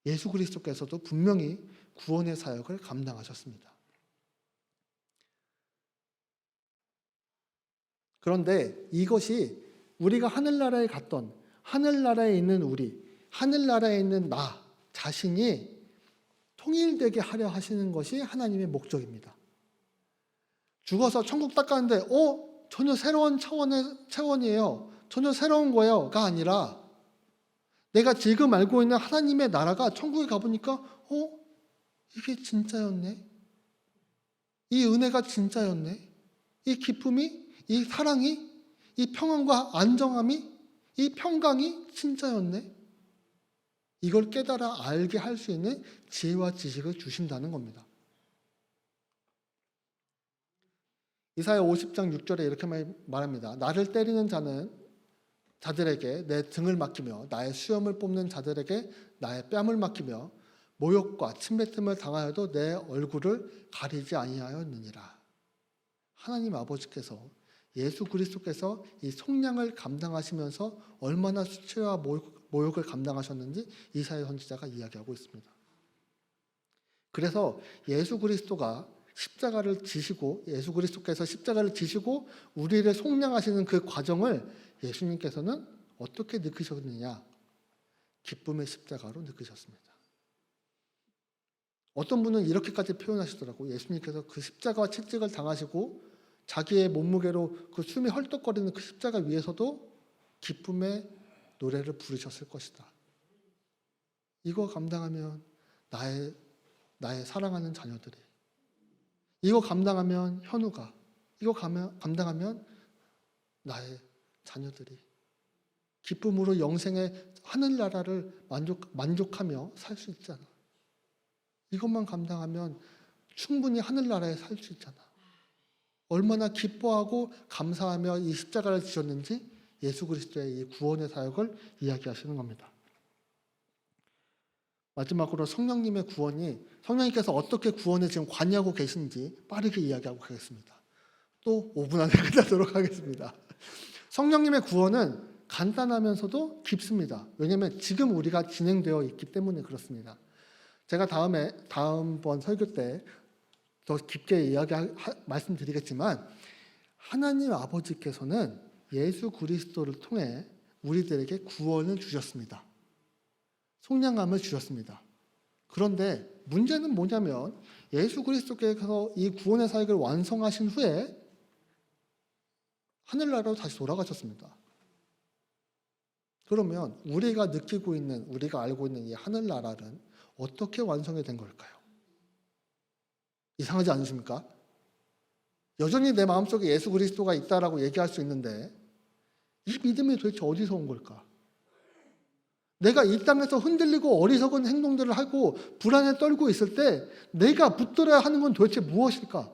예수 그리스도께서도 분명히 구원의 사역을 감당하셨습니다. 그런데 이것이 우리가 하늘나라에 갔던 하늘나라에 있는 우리, 하늘나라에 있는 나 자신이 통일되게 하려 하시는 것이 하나님의 목적입니다. 죽어서 천국 딱 가는데 전혀 새로운 차원이에요. 전혀 새로운 거예요가 아니라 내가 지금 알고 있는 하나님의 나라가 천국에 가보니까 이게 진짜였네. 이 은혜가 진짜였네. 이 기쁨이, 이 사랑이, 이 평안과 안정함이, 이 평강이 진짜였네. 이걸 깨달아 알게 할 수 있는 지혜와 지식을 주신다는 겁니다. 이사야 50장 6절에 이렇게 말합니다. 나를 때리는 자들에게 내 등을 맡기며 나의 수염을 뽑는 자들에게 나의 뺨을 맡기며 모욕과 침뱉음을 당하여도 내 얼굴을 가리지 아니하였느니라. 하나님 아버지께서 예수 그리스도께서 이 속량을 감당하시면서 얼마나 수치와 모욕을 감당하셨는지 이사야 선지자가 이야기하고 있습니다. 그래서 예수 그리스도께서 십자가를 지시고 우리를 속량하시는 그 과정을 예수님께서는 어떻게 느끼셨느냐? 기쁨의 십자가로 느끼셨습니다. 어떤 분은 이렇게까지 표현하시더라고요. 예수님께서 그 십자가와 채찍을 당하시고 자기의 몸무게로 그 숨이 헐떡거리는 그 십자가 위에서도 기쁨의 노래를 부르셨을 것이다. 이거 감당하면 나의 사랑하는 자녀들이, 이거 감당하면 현우가, 이거 감당하면 나의 자녀들이 기쁨으로 영생의 하늘나라를 만족하며 살 수 있잖아. 이것만 감당하면 충분히 하늘나라에 살 수 있잖아. 얼마나 기뻐하고 감사하며 이 십자가를 지셨는지 예수 그리스도의 이 구원의 사역을 이야기하시는 겁니다. 마지막으로 성령님의 구원이, 성령님께서 어떻게 구원에 지금 관여하고 계신지 빠르게 이야기하고 가겠습니다. 또 5분 안에 끝나도록 하겠습니다. 성령님의 구원은 간단하면서도 깊습니다. 왜냐하면 지금 우리가 진행되어 있기 때문에 그렇습니다. 제가 다음번 설교 때 더 깊게 말씀드리겠지만 하나님 아버지께서는 예수 그리스도를 통해 우리들에게 구원을 주셨습니다. 속량함을 주셨습니다. 그런데 문제는 뭐냐면 예수 그리스도께서 이 구원의 사역을 완성하신 후에 하늘나라로 다시 돌아가셨습니다. 그러면 우리가 느끼고 있는, 우리가 알고 있는 이 하늘나라는 어떻게 완성이 된 걸까요? 이상하지 않으십니까? 여전히 내 마음속에 예수 그리스도가 있다라고 얘기할 수 있는데 이 믿음이 도대체 어디서 온 걸까? 내가 이 땅에서 흔들리고 어리석은 행동들을 하고 불안에 떨고 있을 때 내가 붙들어야 하는 건 도대체 무엇일까?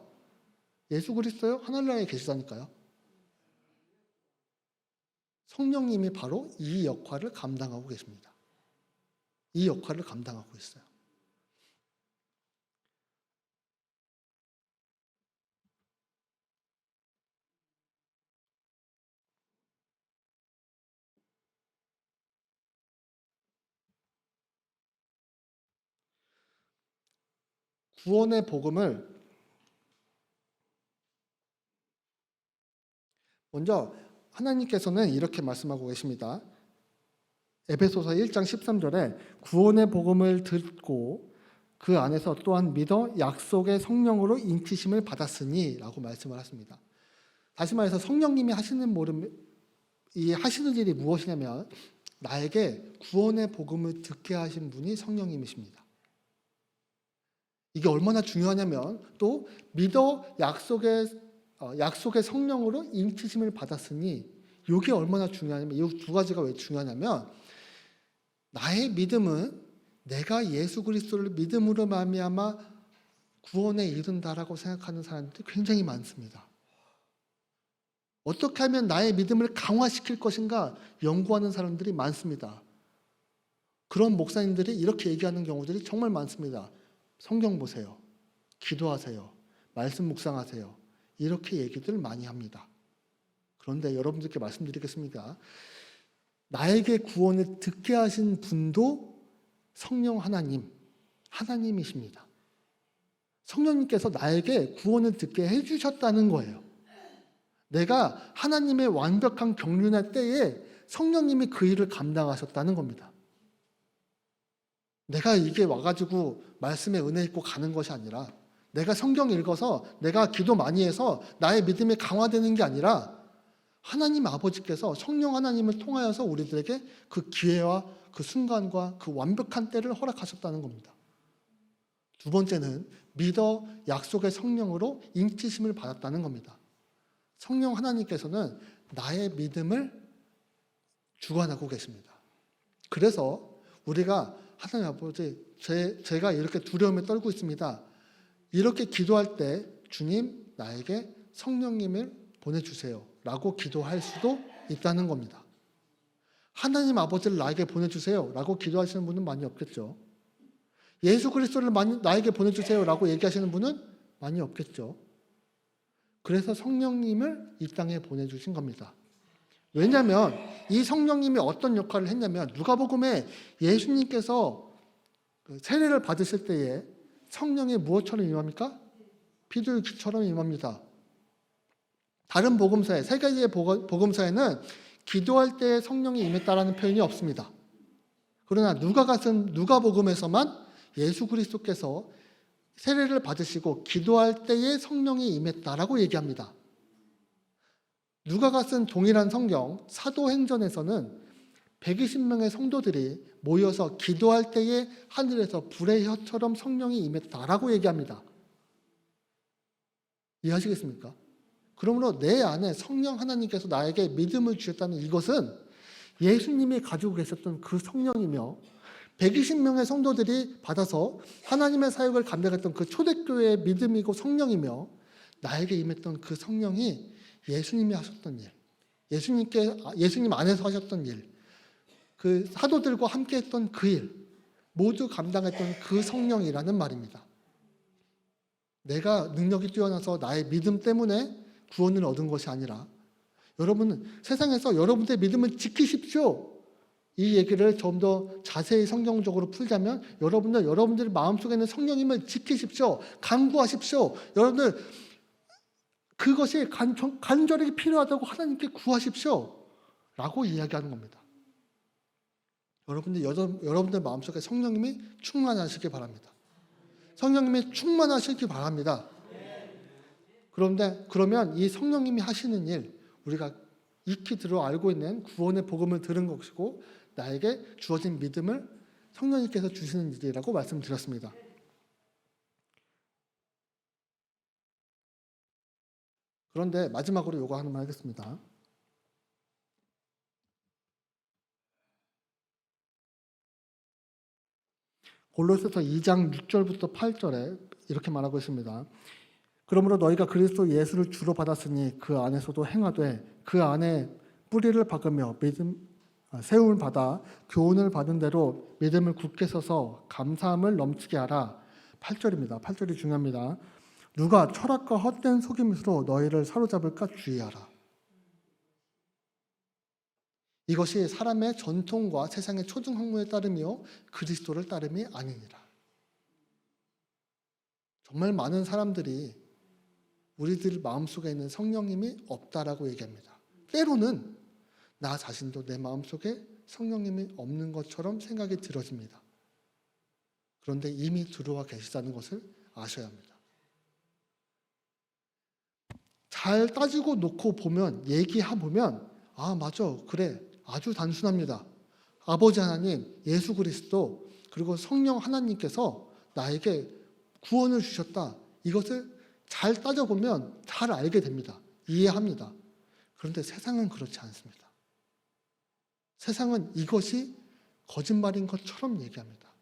예수 그리스도요? 하늘나라에 계시다니까요. 성령님이 바로 이 역할을 감당하고 계십니다. 이 역할을 감당하고 있어요. 구원의 복음을 먼저 하나님께서는 이렇게 말씀하고 계십니다. 에베소서 1장 13절에 구원의 복음을 듣고 그 안에서 또한 믿어 약속의 성령으로 인치심을 받았으니 라고 말씀을 하십니다. 다시 말해서 성령님이 이 하시는 일이 무엇이냐면 나에게 구원의 복음을 듣게 하신 분이 성령님이십니다. 이게 얼마나 중요하냐면 또 믿어 약속의 성령으로 인치심을 받았으니 이게 얼마나 중요하냐면 이 두 가지가 왜 중요하냐면 나의 믿음은 내가 예수 그리스도를 믿음으로 말미암아 구원에 이른다라고 생각하는 사람들이 굉장히 많습니다. 어떻게 하면 나의 믿음을 강화시킬 것인가 연구하는 사람들이 많습니다. 그런 목사님들이 이렇게 얘기하는 경우들이 정말 많습니다. 성경 보세요. 기도하세요. 말씀 묵상하세요. 이렇게 얘기들 많이 합니다. 그런데 여러분들께 말씀드리겠습니다. 나에게 구원을 듣게 하신 분도 성령 하나님이십니다. 성령님께서 나에게 구원을 듣게 해주셨다는 거예요. 내가 하나님의 완벽한 경륜할 때에 성령님이 그 일을 감당하셨다는 겁니다. 내가 이게 와가지고 말씀에 은혜 있고 가는 것이 아니라 내가 성경 읽어서 내가 기도 많이 해서 나의 믿음이 강화되는 게 아니라 하나님 아버지께서 성령 하나님을 통하여서 우리들에게 그 기회와 그 순간과 그 완벽한 때를 허락하셨다는 겁니다. 두 번째는 믿어 약속의 성령으로 인치심을 받았다는 겁니다. 성령 하나님께서는 나의 믿음을 주관하고 계십니다. 그래서 우리가 하나님 아버지, 제가 이렇게 두려움에 떨고 있습니다. 이렇게 기도할 때 주님 나에게 성령님을 보내주세요 라고 기도할 수도 있다는 겁니다. 하나님 아버지를 나에게 보내주세요 라고 기도하시는 분은 많이 없겠죠. 예수 그리스도를 나에게 보내주세요 라고 얘기하시는 분은 많이 없겠죠. 그래서 성령님을 이 땅에 보내주신 겁니다. 왜냐하면 이 성령님이 어떤 역할을 했냐면 누가복음에 예수님께서 세례를 받으실 때에 성령이 무엇처럼 임합니까? 비둘기처럼 임합니다. 다른 복음서에, 세 가지의 복음서에는 기도할 때 성령이 임했다라는 표현이 없습니다. 그러나 누가복음에서만 예수 그리스도께서 세례를 받으시고 기도할 때에 성령이 임했다라고 얘기합니다. 누가가 쓴 동일한 성경 사도행전에서는 120명의 성도들이 모여서 기도할 때에 하늘에서 불의 혀처럼 성령이 임했다라고 얘기합니다. 이해하시겠습니까? 그러므로 내 안에 성령 하나님께서 나에게 믿음을 주셨다는 이것은 예수님이 가지고 계셨던 그 성령이며 120명의 성도들이 받아서 하나님의 사역을 감당했던 그 초대교회의 믿음이고 성령이며 나에게 임했던 그 성령이 예수님이 하셨던 일, 예수님 안에서 하셨던 일, 그 사도들과 함께 했던 그 일, 모두 감당했던 그 성령이라는 말입니다. 내가 능력이 뛰어나서 나의 믿음 때문에 구원을 얻은 것이 아니라 여러분은 세상에서 여러분의 믿음을 지키십시오. 이 얘기를 좀 더 자세히 성경적으로 풀자면 여러분들 마음속에 있는 성령님을 지키십시오. 강구하십시오. 여러분들 그것이 간절히 필요하다고 하나님께 구하십시오 라고 이야기하는 겁니다. 여러분들 마음속에 성령님이 충만하시기 바랍니다. 성령님이 충만하시기 바랍니다. 그러면 이 성령님이 하시는 일, 우리가 익히 들어 알고 있는 구원의 복음을 들은 것이고 나에게 주어진 믿음을 성령님께서 주시는 일이라고 말씀드렸습니다. 그런데 마지막으로 요거 하나만 하겠습니다. 골로새서 2장 6절부터 8절에 이렇게 말하고 있습니다. 그러므로 너희가 그리스도 예수를 주로 받았으니 그 안에서도 행하되 그 안에 뿌리를 박으며 세움을 받아 교훈을 받은 대로 믿음을 굳게 서서 감사함을 넘치게 하라. 8절입니다. 8절이 중요합니다. 누가 철학과 헛된 속임수로 너희를 사로잡을까 주의하라. 이것이 사람의 전통과 세상의 초등학문에 따르며 그리스도를 따름이 아니니라. 정말 많은 사람들이 우리들 마음속에 있는 성령님이 없다라고 얘기합니다. 때로는 나 자신도 내 마음속에 성령님이 없는 것처럼 생각이 들어집니다. 그런데 이미 들어와 계시다는 것을 아셔야 합니다. 잘 따지고 놓고 보면, 얘기해보면 아 맞아, 그래, 아주 단순합니다. 아버지 하나님, 예수 그리스도, 그리고 성령 하나님께서 나에게 구원을 주셨다. 이것을 잘 따져보면 잘 알게 됩니다. 이해합니다. 그런데 세상은 그렇지 않습니다. 세상은 이것이 거짓말인 것처럼 얘기합니다.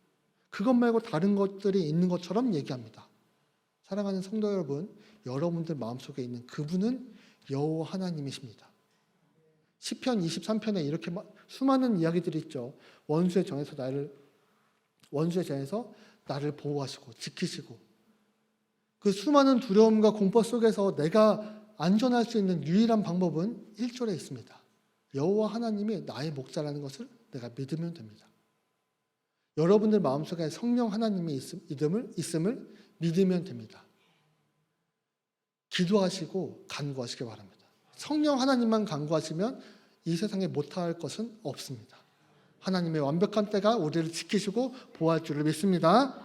그것 말고 다른 것들이 있는 것처럼 얘기합니다. 사랑하는 성도 여러분, 여러분들 마음속에 있는 그분은 여호와 하나님이십니다. 시편 23편에 이렇게 수많은 이야기들이 있죠. 원수의 전에서 나를 보호하시고 지키시고, 그 수많은 두려움과 공포 속에서 내가 안전할 수 있는 유일한 방법은 1절에 있습니다. 여호와 하나님이 나의 목자라는 것을 내가 믿으면 됩니다. 여러분들 마음속에 성령 하나님이 있음을 믿으면 됩니다. 기도하시고 간구하시기 바랍니다. 성령 하나님만 간구하시면 이 세상에 못할 것은 없습니다. 하나님의 완벽한 때가 우리를 지키시고 보호할 줄을 믿습니다.